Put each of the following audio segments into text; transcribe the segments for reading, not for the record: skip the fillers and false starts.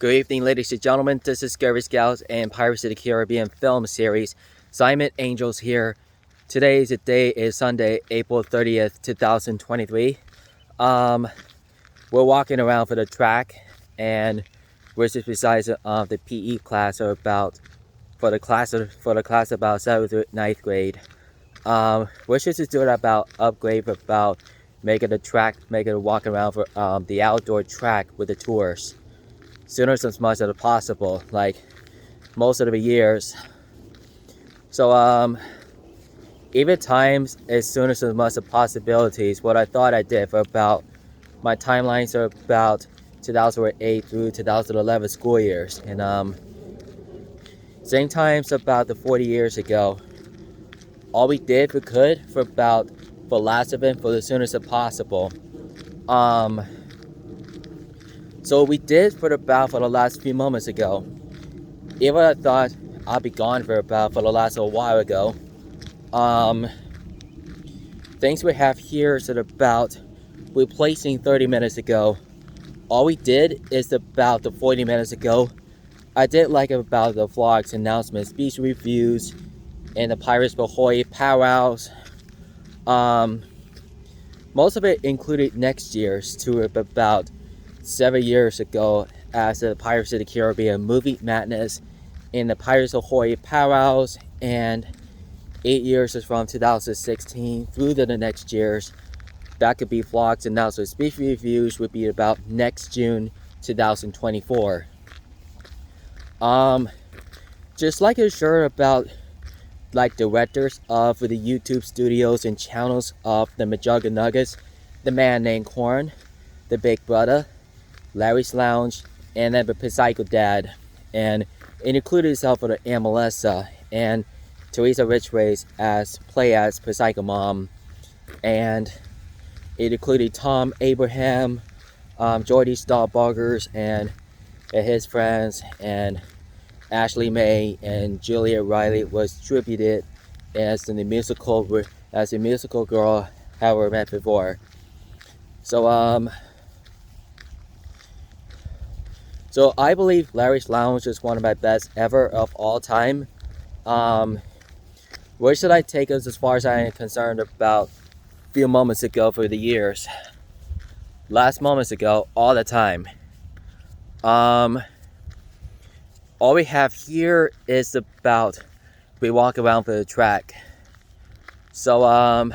Good evening, ladies and gentlemen. This is Scary Scouts and Pirates of the Caribbean film series. Simon Angels here. Today's day is Sunday, April 30th, 2023. We're walking around for the track, and we're just besides the PE class, or about for the class about 7th to 9th grade. We're just doing about upgrade about making a walk around for the outdoor track with the tours sooner as much as possible, like most of the years. So even times as soon as much as possibilities, what I thought I did for about my timelines are about 2008 through 2011 school years, and same times about the 40 years ago. All we did we could for about for last event for the soonest as possible. So we did for the last few moments ago. Even I thought I'll be gone for the last a while ago. Things we have here is about replacing 30 minutes ago. All we did is about the 40 minutes ago. I did like about the vlogs, announcements, speech reviews, and the Pirates Ahoy powwows. Most of it included next year's tour about 7 years ago as the Pirates of the Caribbean movie madness in the Pirates Ahoy powwows, and 8 years is from 2016 through to the next years. That could be vlogs, announcements, speech reviews would be about next June 2024. Just like a shirt about like directors of the YouTube studios and channels of the Majugga Nuggets, the man named Corn, the Big Brother, Larry's Lounge, and then the Psycho Dad, and it included itself with Amalessa and Teresa Ridgway's as Psycho Mom, and it included Tom Abraham, Jordy Starbuggers and his friends, and Ashley May and Julia Riley was tributed as a musical girl however met before. So I believe Larry's Lounge is one of my best ever of all time. Where should I take us as far as I am concerned about a few moments ago for the years? Last moments ago, all the time. All we have here is about we walk around for the track. So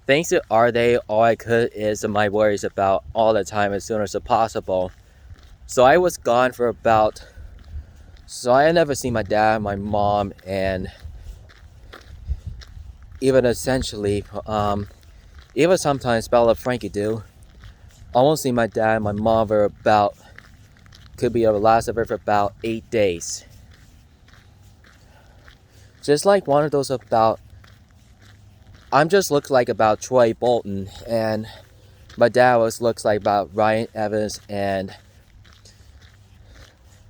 thanks to our day, all I could is my worries about all the time as soon as possible. So I was gone for so I had never seen my dad, my mom, and even essentially, even sometimes Bella Frankie do. I won't see my dad and my mom for could be a last of it for about 8 days. Just like one of those I'm just looks like about Troy Bolton, and my dad looks like about Ryan Evans, and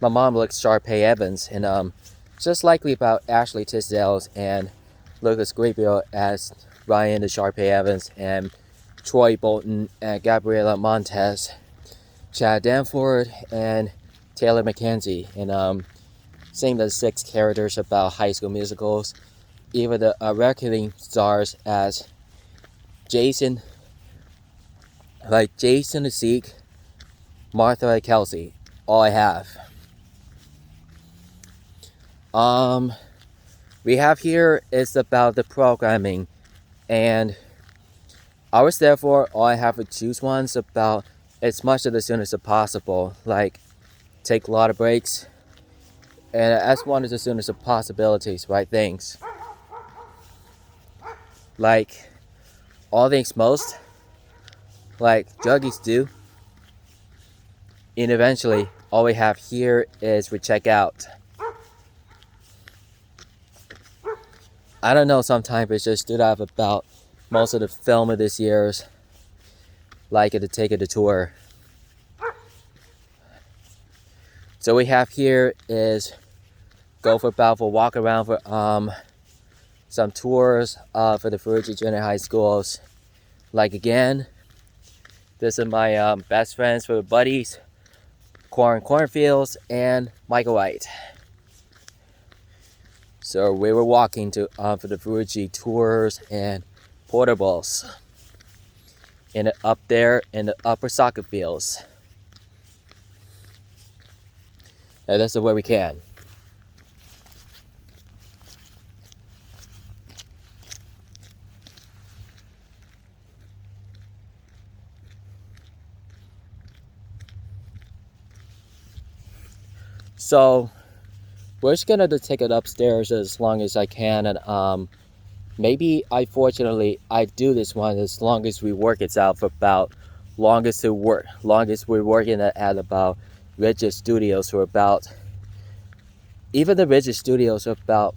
my mom looks Sharpay Evans, and just likely about Ashley Tisdale and Lucas Grabio as Ryan the Sharpay Evans, and Troy Bolton and Gabriela Montez, Chad Danford and Taylor McKenzie, and same as 6 characters about High School Musicals. Even the recurring stars as Jason the Zeke, Martha and Kelsey. All I have. We have here is about the programming, and I was therefore all I have to choose ones about as much as soon as possible, like take a lot of breaks, and as one as soon as possibilities, right things. Like all things most, like juggies do. And eventually all we have here is we check out. I don't know, sometimes it just stood out about most of the film of this year's, like to take it a tour. So we have here is go for walk around for some tours for the Ferrucci Junior High Schools. Like again, this is my best friends for buddies cornfields, and microwhite. So we were walking to for the Ferrucci tours and portables up there in the upper soccer fields. And that's where we can. So we're just gonna take it upstairs as long as I can, and maybe fortunately I do this one as long as we work it out for about longest we're working at about Rigid Studios for about, even the Rigid Studios are about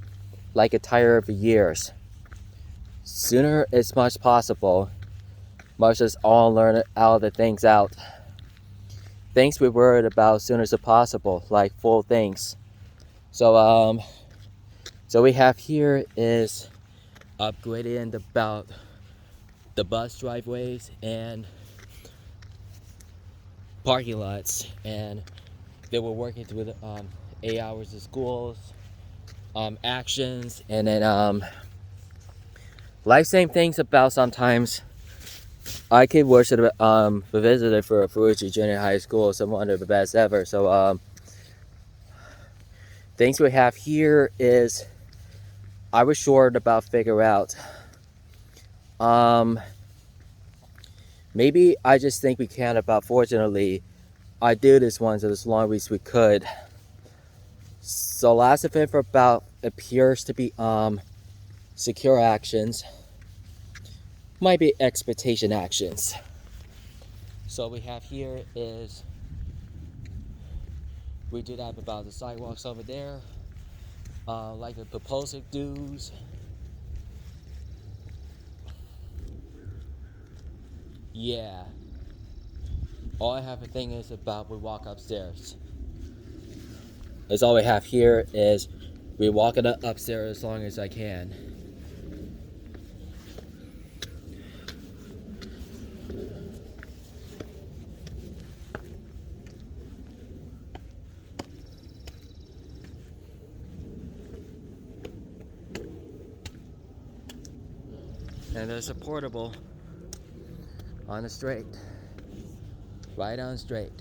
like a tire of years. Sooner as much possible, must just all learn all the things out. Things we worried about sooner as possible, like full things. So we have here is upgrading about the bus driveways and parking lots, and they were working through 8 hours of schools, actions, and then life same things about sometimes. I kid worship the visitor for Ferrucci Junior High School, so one of the best ever. So things we have here is I was short about figure out. Maybe I just think we can about, fortunately I do this one so as long as we could. So last event for about appears to be secure actions, might be expectation actions. So we have here is we did have about the sidewalks over there, like the proposal dues. Yeah. All I have to think is about we walk upstairs. That's all we have here is we walk it upstairs as long as I can. And there's a portable on the straight, right on straight.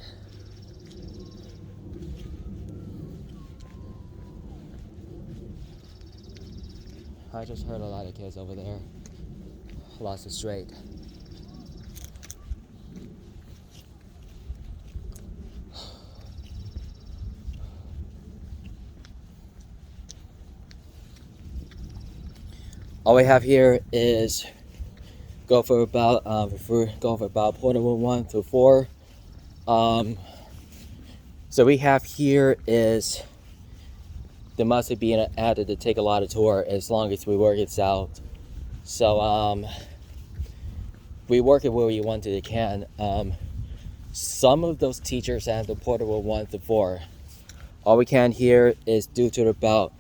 I just heard a lot of kids over there. Lots of straight. All we have here is go for about portable 1 through 4. So we have here is there must be being added to take a lot of tour as long as we work it out. So we work it where we want to can. Some of those teachers have the portable 1 through 4. All we can here is due to about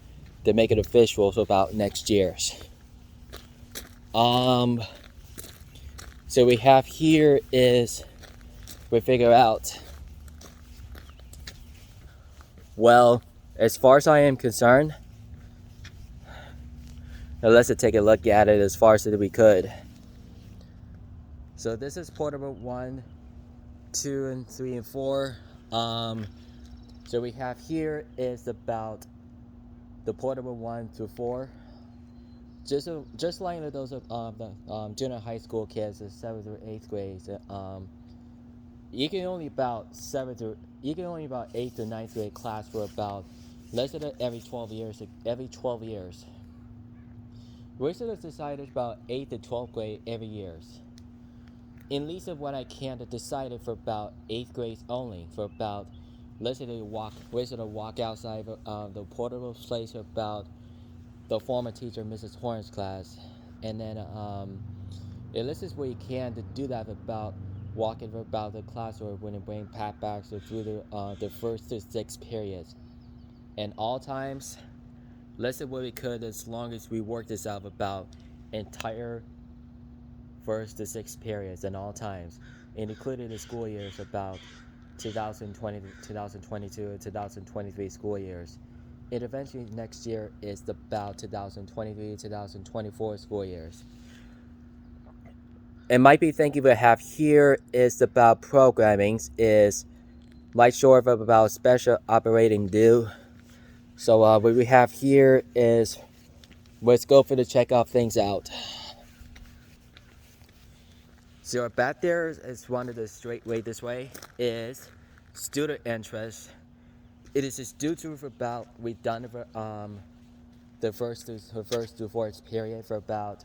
to make it official for about next year's. So we have here is we figure out, well, as far as I am concerned, now let's take a look at it as far as we could. So this is portable 1, 2, and 3, and 4. So we have here is about the portable 1 through 4. Just like those the junior high school kids, the 7th or 8th grades. You can only about 8th to 9th grade class for about less than every 12 years. We should have decided about 8th to 12th grade every years. In least of what I can to decided for about 8th grade only for about we should walk outside the portable place for about the former teacher Mrs. Horn's class, and then this is where you can to do that about walking for about the class or when you bring pat backs or through the first to 6 periods, and all times listen what we could as long as we work this out about entire first to 6 periods and all times, and including the school years about 2020, 2022, and 2023 school years. And eventually next year is about 2023, 2024 school years. It might be thinking we have here is about programming is might short of about special operating do. So what we have here is let's go for the check off things out. So back there is one of the straight way this way is student interest. It is just due to about we've done for the first to fourth period for about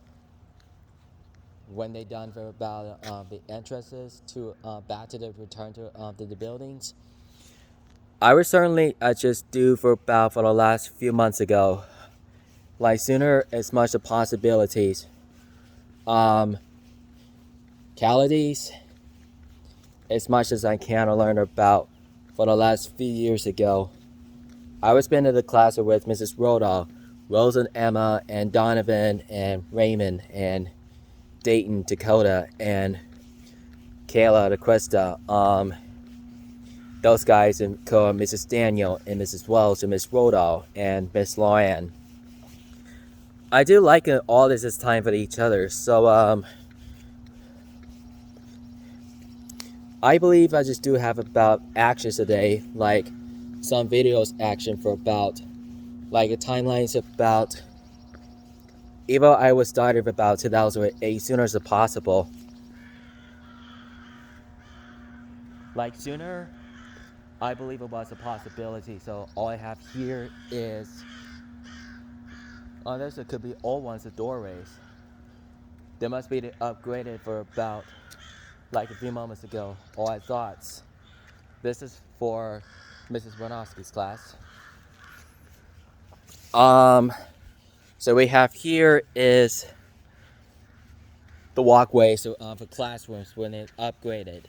when they done for about the entrances to back to the return to the buildings. I was certainly just due for about for the last few months ago. Like sooner as much the possibilities. Qualities as much as I can learn about for the last few years ago. I was been in the class with Mrs. Rodall, Rose and Emma and Donovan and Raymond and Dayton, Dakota and Kayla, DeQuesta, those guys and Mrs. Daniel and Mrs. Wells and Miss Rodall and Miss Lauren. I do like it all this time for each other, so I believe I just do have about actions today, like some videos action for about like a timelines about even I was started about 2008 sooner as possible. Like sooner, I believe it was a possibility. So all I have here is unless it could be old ones, the doorways. They must be upgraded for about like a few moments ago. All I thoughts. This is for Mrs. Bronowski's class. So we have here is the walkway so for classrooms when it's upgraded.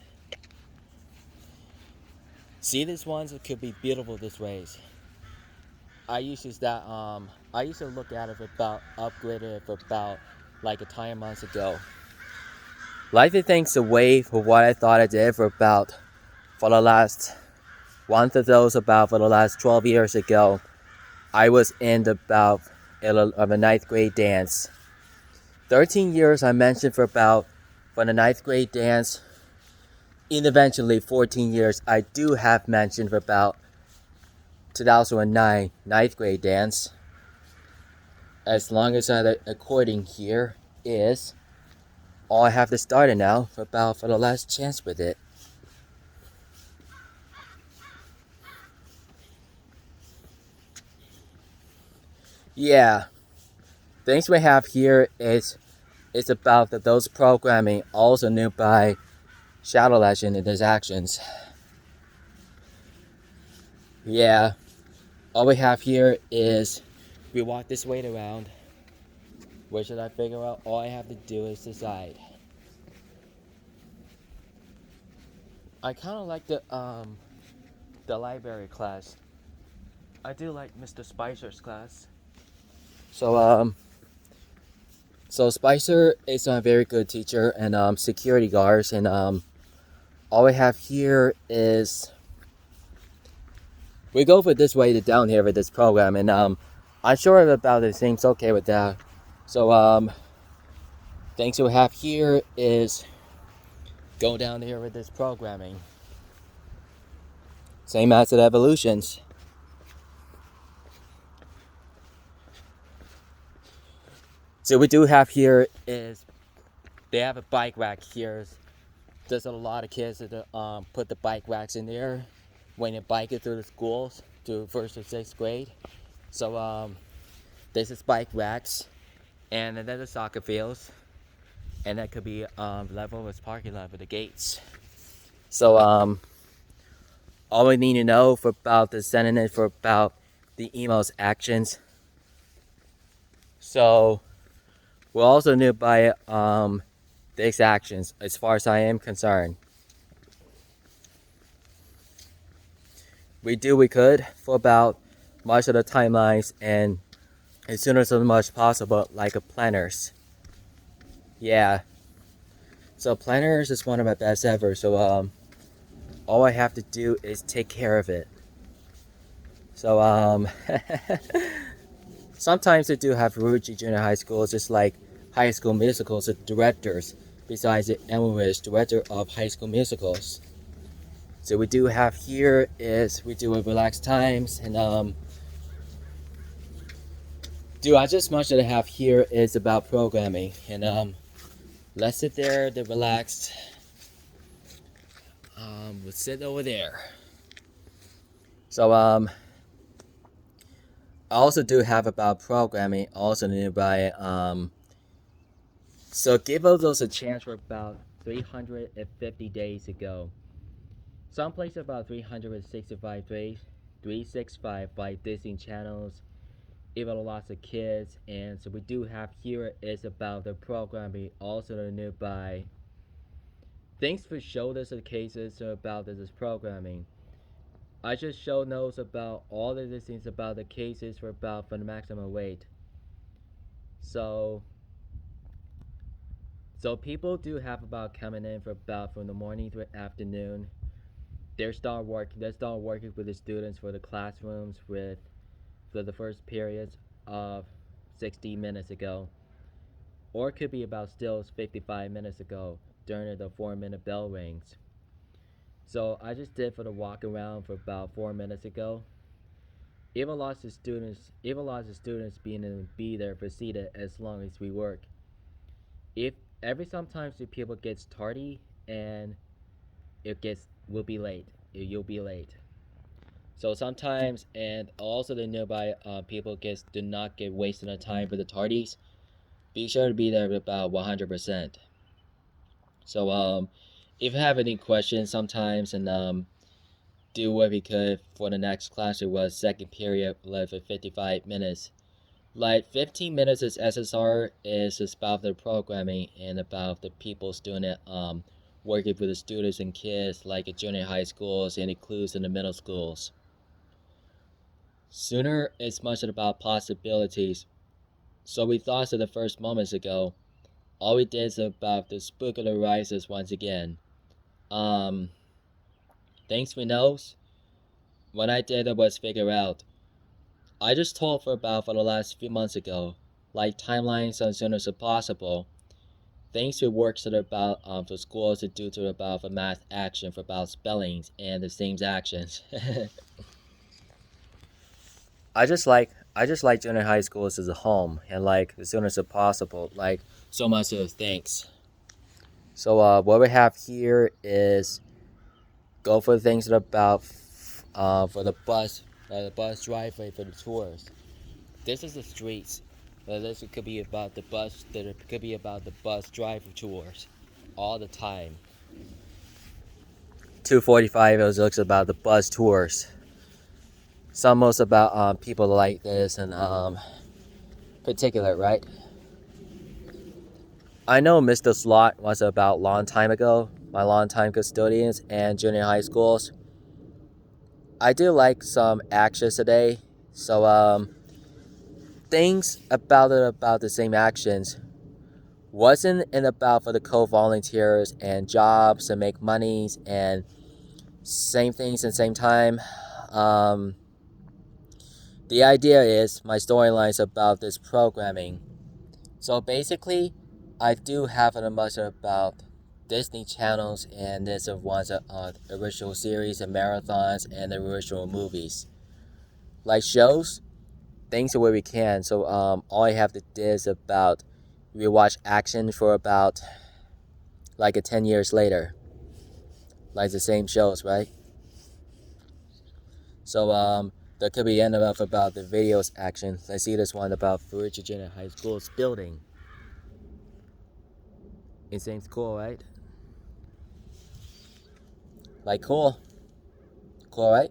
See these ones, it could be beautiful this ways. I used to look at it for about upgraded for about like a time months ago. Like the things away for what I thought I did for about for the last one of those about for the last 12 years ago. I was in about of a ninth grade dance. 13 years I mentioned for about for the ninth grade dance. And eventually 14 years I do have mentioned for about 2009 ninth grade dance. As long as I according here is all I have to start it now for about for the last chance with it. Yeah, things we have here is it's about those programming also knew by Shadow Legend and his actions. Yeah, all we have here is we walk this way around. Where should I figure out? All I have to do is decide. I kind of like the library class. I do like Mr. Spicer's class. So Spicer is a very good teacher and security guards and all we have here is we go for this way to down here with this program and I'm sure about the things okay with that. So things we have here is go down here with this programming. Same as the evolutions. So we do have here is they have a bike rack here. There's a lot of kids that put the bike racks in there when they bike it through the schools to 1st or 6th grade. So this is bike racks, and then there's the soccer fields, and that could be level with parking lot with the gates. So all we need to know for about the sending it for about the email's actions. So we'll also know by these actions as far as I am concerned. We could for about much of the timelines and as soon as much possible like a planners. Yeah. So planners is one of my best ever. So all I have to do is take care of it. So sometimes they do have Ferrucci Junior High School, just like High School Musicals with directors. Besides it, Emma is director of High School Musicals. So we do have here is we do a relaxed times and I just much that I have here is about programming and let's sit there, the relaxed. We'll sit over there. So I also do have about programming also nearby. So give those a chance for about 350 days ago. Some place about 365 days, 365 by Disney channels, even lots of kids, and so we do have here is about the programming also the nearby. Thanks for showing us the cases about this programming. I just show notes about all of these things about the cases for about for the maximum weight. So people do have about coming in for about from the morning to afternoon. They start working with the students for the classrooms with for the first periods of 60 minutes ago. Or it could be about still 55 minutes ago during the 4-minute bell rings. So I just did for the walk around for about 4 minutes ago. Even lots of students being be there for seated as long as we work. If every sometimes the people gets tardy and it gets will be late. You'll be late. So sometimes and also the nearby people do not get wasted on time for the tardies. Be sure to be there about 100%. So if you have any questions sometimes and do what we could for the next class. It was second period left for 55 minutes. Like 15 minutes is SSR is about the programming and about the people doing it working with the students and kids like at junior high schools and includes in the middle schools. Sooner it's much about possibilities. So we thought of the first moments ago. All we did is about the spook of the rises once again. Things we knows. What I did was figure out. I just told for the last few months ago, like timelines as soon as possible. Things to work sort of about for schools to do to about for math action for about spellings and the same actions. I just like junior high schools as a home and like as soon as possible, like so much of things. So what we have here is go for things that about for the bus driveway for the tours. This is the streets. This could be about the bus. That could be about the bus drive tours, all the time. 245 it looks about the bus tours. Some most about people like this and particular, right? I know Mr. Slot was about long time ago. My long time custodians and junior high schools. I do like some actions today. So things about the same actions wasn't in about for the co-volunteers and jobs and make monies and same things at the same time. The idea is my storyline is about this programming. So basically, I do have a much about Disney channels and this of ones original series and marathons and the original movies. Like shows, things are where we can. So all I have to do is about we watch action for about like 10 years later. Like the same shows, right? So there could be end up about the videos action. I see this one about Ferrucci Junior High School's building. It seems cool, right? Like cool. Cool, right?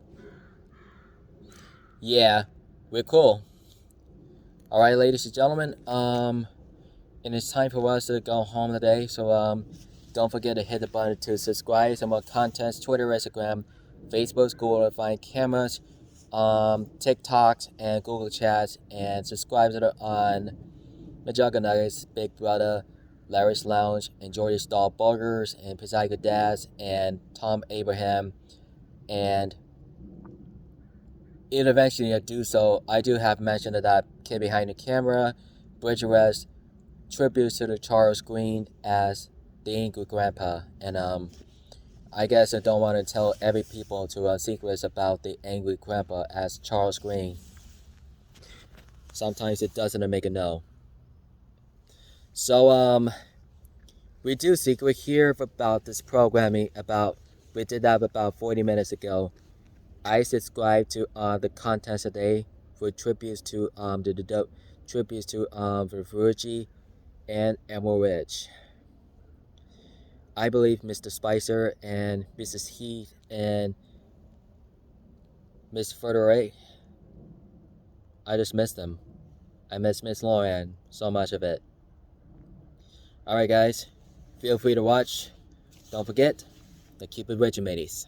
Yeah, we're cool. Alright, ladies and gentlemen, and it's time for us to go home today. So don't forget to hit the button to subscribe to more contents, Twitter, Instagram, Facebook, Google, find cameras, TikToks, and Google Chats, and subscribe to the on Majuggernuggets, Big Brother, Larry's Lounge, Enjoy Your Stall Burgers, and Pizza Dads, and Tom Abraham, and eventually I do so. I do have mentioned that Kid Behind the Camera, Bridge Arrest, tributes to the Charles Green as the Angry Grandpa, and I guess I don't want to tell every people to secrets about the Angry Grandpa as Charles Green. Sometimes it doesn't make a no. So we do secret here about this programming. We did that about 40 minutes ago. I subscribe to the contents today for tributes to Ferrucci and Emerald Ridge. I believe Mr. Spicer and Mrs. Heath and Miss Frederick. I just miss them. I miss Miss Lauren, so much of it. Alright guys, feel free to watch. Don't forget to keep it rich, mateys.